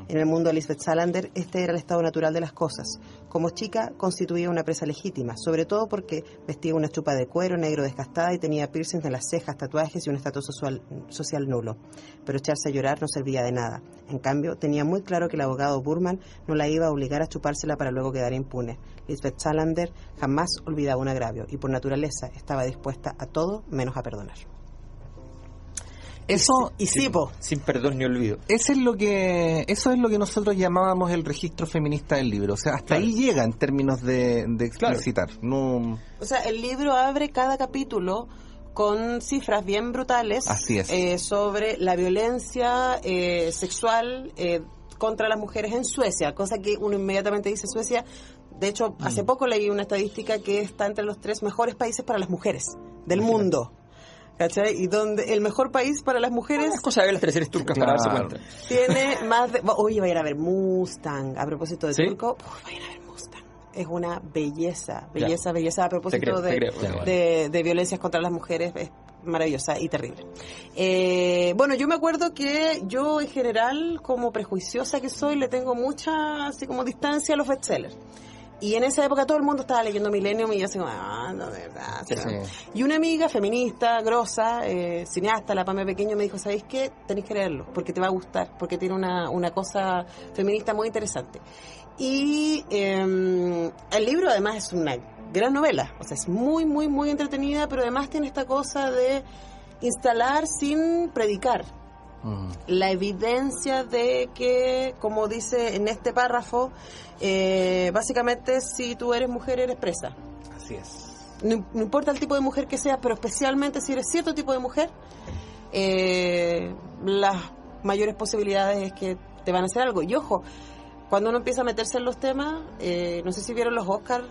En el mundo de Lisbeth Salander, este era el estado natural de las cosas. Como chica, constituía una presa legítima, sobre todo porque vestía una chupa de cuero negro desgastada y tenía piercings en las cejas, tatuajes y un estatus social nulo. Pero echarse a llorar no servía de nada. En cambio, tenía muy claro que el abogado Burman no la iba a obligar a chupársela para luego quedar impune. Lisbeth Salander jamás olvidaba un agravio y por naturaleza estaba dispuesta a todo menos a perdonar. Eso y sí, po. Sin perdón ni olvido. Eso es lo que nosotros llamábamos el registro feminista del libro. O sea, hasta ahí llega en términos de explicitar. No... O sea, el libro abre cada capítulo con cifras bien brutales. Así es. Sobre la violencia sexual contra las mujeres en Suecia, cosa que uno inmediatamente dice Suecia. De hecho, hace poco leí una estadística que está entre los 3 mejores países para las mujeres del mundo. ¿Cachai? Y donde el mejor país para las mujeres... Es cosa de ver las teleseries turcas para darse cuenta. Tiene más de... Oye, va a ir a ver Mustang. A propósito de turco, va a ir a ver Mustang. Es una belleza. A propósito de violencias contra las mujeres, es maravillosa y terrible. Bueno, yo me acuerdo que yo en general, como prejuiciosa que soy, le tengo mucha así como distancia a los bestsellers. Y en esa época todo el mundo estaba leyendo Millennium y yo así como, no, de verdad. Sí. Y una amiga feminista, grosa, cineasta, la Pame Pequeño, me dijo, ¿sabéis qué? Tenéis que leerlo, porque te va a gustar, porque tiene una cosa feminista muy interesante. Y el libro además es una gran novela, o sea, es muy, muy, muy entretenida, pero además tiene esta cosa de instalar sin predicar. La evidencia de que, como dice en este párrafo, básicamente si tú eres mujer eres presa. Así es. No importa el tipo de mujer que seas, pero especialmente si eres cierto tipo de mujer, las mayores posibilidades es que te van a hacer algo. Y ojo, cuando uno empieza a meterse en los temas, no sé si vieron los Oscars,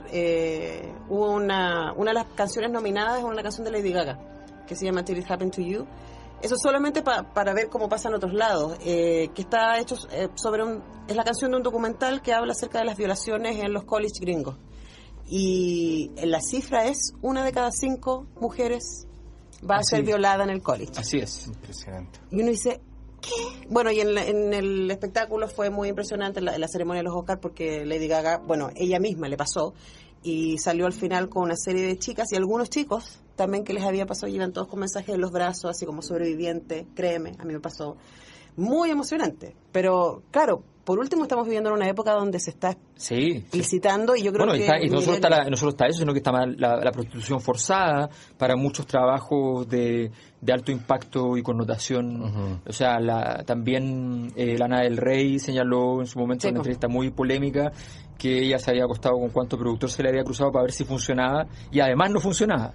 hubo una de las canciones nominadas es una canción de Lady Gaga que se llama Till It Happened to You. Eso solamente para ver cómo pasa en otros lados, que está hecho es la canción de un documental que habla acerca de las violaciones en los college gringos. Y la cifra es 1 de cada 5 mujeres va a ser violada en el college. Así es. Impresionante. Y uno dice, ¿qué? Bueno, y en el espectáculo fue muy impresionante en la ceremonia de los Oscars porque Lady Gaga, bueno, ella misma le pasó y salió al final con una serie de chicas y algunos chicos también que les había pasado, llevan todos con mensajes en los brazos, así como sobreviviente, créeme, a mí me pasó muy emocionante. Pero, claro, por último estamos viviendo en una época donde se está explicitando y yo creo que... Y no solo está eso, sino que está la prostitución forzada para muchos trabajos de alto impacto y connotación. O sea, también Lana del Rey señaló en su momento en una entrevista muy polémica que ella se había acostado con cuánto productor se le había cruzado para ver si funcionaba y además no funcionaba.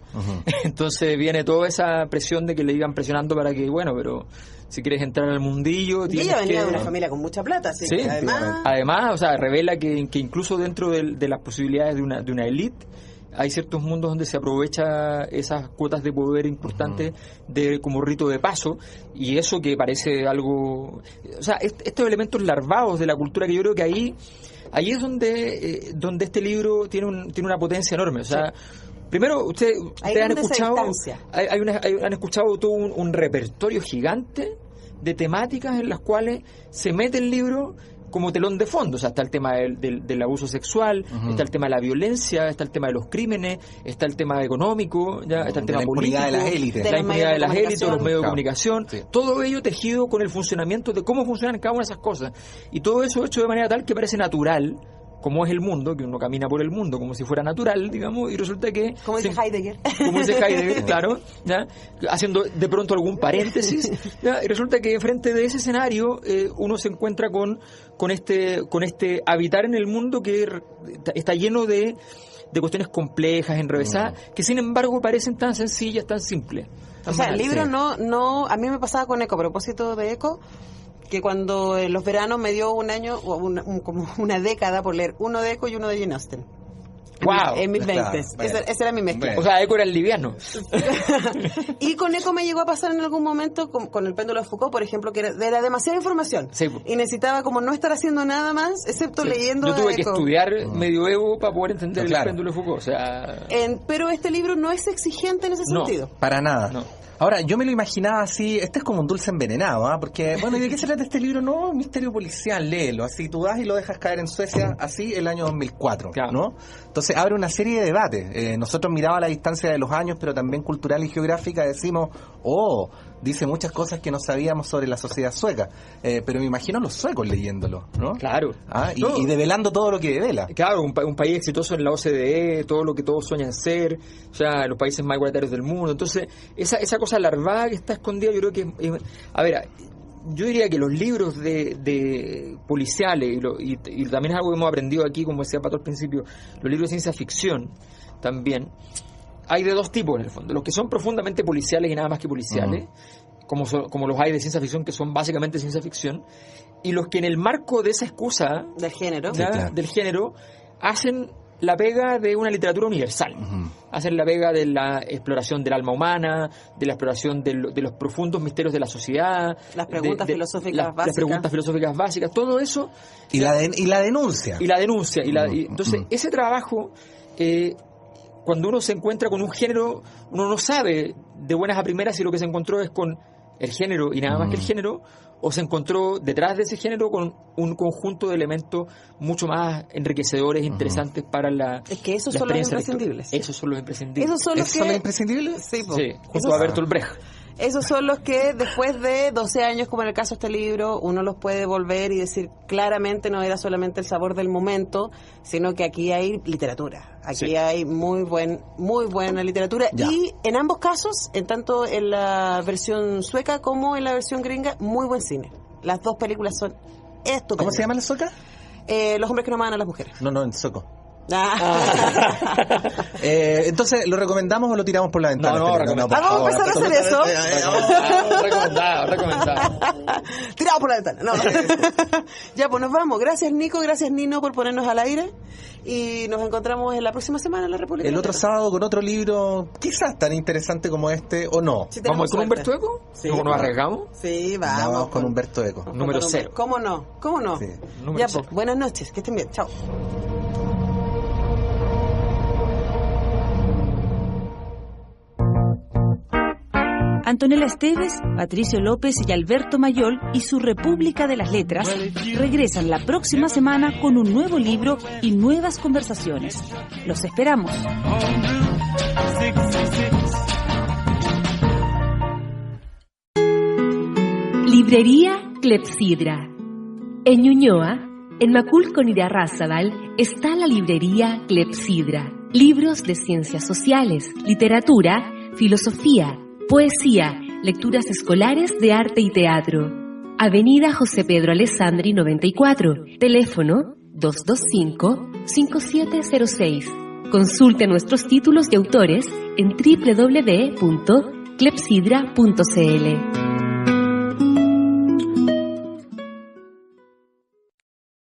Entonces viene toda esa presión de que le iban presionando para que, bueno, pero si quieres entrar al mundillo... Y ella venía de una familia con mucha plata, así que además, o sea, revela que incluso dentro de las posibilidades de una élite hay ciertos mundos donde se aprovecha esas cuotas de poder importantes como rito de paso, y eso que parece algo... O sea, estos elementos larvados de la cultura que yo creo que ahí es donde este libro tiene una potencia enorme. O sea, primero, ustedes han escuchado todo un repertorio gigante de temáticas en las cuales se mete el libro como telón de fondo. O sea, está el tema del abuso sexual, está el tema de la violencia, está el tema de los crímenes, está el tema económico, está el tema político, de las élites, la impunidad de las élites, los medios de comunicación, todo ello tejido con el funcionamiento de cómo funcionan cada una de esas cosas. Y todo eso hecho de manera tal que parece natural cómo es el mundo, que uno camina por el mundo como si fuera natural, digamos, y resulta que... Como dice Heidegger. Como dice Heidegger, claro, ¿ya? Haciendo de pronto algún paréntesis, ¿ya? Y resulta que frente de ese escenario uno se encuentra con este habitar en el mundo que está lleno de cuestiones complejas, enrevesadas, que sin embargo parecen tan sencillas, tan simples. O sea, el libro no... A mí me pasaba con Eco, a propósito de Eco, que cuando en los veranos me dio un año, o como una década por leer uno de Eco y uno de Jane Austen. ¡Wow! En mis 20. Esa era mi mezcla. O sea, Eco era el liviano. Y con Eco me llegó a pasar en algún momento con el péndulo de Foucault, por ejemplo, que era demasiada información. Sí. Y necesitaba como no estar haciendo nada más, excepto leyendo Yo tuve a que Eco. estudiar medioevo para poder entender Claro. el péndulo de Foucault. O sea... Pero este libro no es exigente en ese No. sentido. Para nada. No. Ahora, yo me lo imaginaba así, este es como un dulce envenenado, ¿ah? Porque, bueno, ¿y de qué se trata este libro? No, un misterio policial, léelo, así tú vas y lo dejas caer en Suecia, así el año 2004, Claro. ¿no? Entonces abre una serie de debates. Nosotros miraba a la distancia de los años, pero también cultural y geográfica, decimos, dice muchas cosas que no sabíamos sobre la sociedad sueca, pero me imagino los suecos leyéndolo, ¿no? Claro. Y develando todo lo que devela. Claro, un país exitoso en la OCDE, todo lo que todos sueñan ser, o sea, los países más igualitarios del mundo. Entonces, esa cosa larvada que está escondida, yo creo que... a ver, yo diría que los libros de policiales, y también es algo que hemos aprendido aquí, como decía Pato al principio, los libros de ciencia ficción también, hay de dos tipos en el fondo. Los que son profundamente policiales y nada más que policiales, como los hay de ciencia ficción, que son básicamente ciencia ficción, y los que en el marco de esa excusa Del género. ¿ya? Sí, claro. Del género, hacen la pega de una literatura universal. Hacen la pega de la exploración del alma humana, de la exploración de los profundos misterios de la sociedad, Las preguntas filosóficas básicas. Las preguntas filosóficas básicas, todo eso. Y la denuncia. Y la denuncia. Entonces, ese trabajo, cuando uno se encuentra con un género, uno no sabe de buenas a primeras si lo que se encontró es con el género y nada más que el género, o se encontró detrás de ese género con un conjunto de elementos mucho más enriquecedores, interesantes para la... Es que esos la son los experiencia imprescindibles. lectora. Esos son los imprescindibles. Esos son los ¿Esos son los que... imprescindibles? Sí, po. Sí, junto a Bertolt Brecht. Esos son los que después de 12 años, como en el caso de este libro, uno los puede volver y decir claramente no era solamente el sabor del momento, sino que aquí hay literatura. Aquí hay muy buena literatura. Ya. Y en ambos casos, en tanto en la versión sueca como en la versión gringa, muy buen cine. Las dos películas son estupendas. ¿Cómo se llama la sueca? Los hombres que no aman a las mujeres. No, en sueco. Entonces, ¿lo recomendamos o lo tiramos por la ventana? No, Felipe? recomendamos. por Vamos a favor, empezar a hacer eso. Recomendado. Tirado por la ventana. No. Ya, pues nos vamos. Gracias, Nico. Gracias, Nino, por ponernos al aire. Y nos encontramos en la próxima semana en la República. El otro sábado con otro libro, quizás tan interesante como este, o no. Si ¿Vamos tenemos con suerte. Humberto Eco? Sí. ¿Cómo nos arriesgamos? Sí, No, vamos con Humberto Eco. Número Con 0. ¿Cómo no? ¿Cómo no? Sí. Número Ya, cero. pues, buenas noches. Que estén bien. Chao. Antonella Esteves, Patricio López y Alberto Mayol y su República de las Letras regresan la próxima semana con un nuevo libro y nuevas conversaciones. Los esperamos. Librería Clepsidra. En Ñuñoa, en Macul con Irarrázaval, está la librería Clepsidra. Libros de ciencias sociales, literatura, filosofía, poesía, lecturas escolares de arte y teatro. Avenida José Pedro Alessandri 94, teléfono 225-5706. Consulte nuestros títulos y autores en www.clepsidra.cl.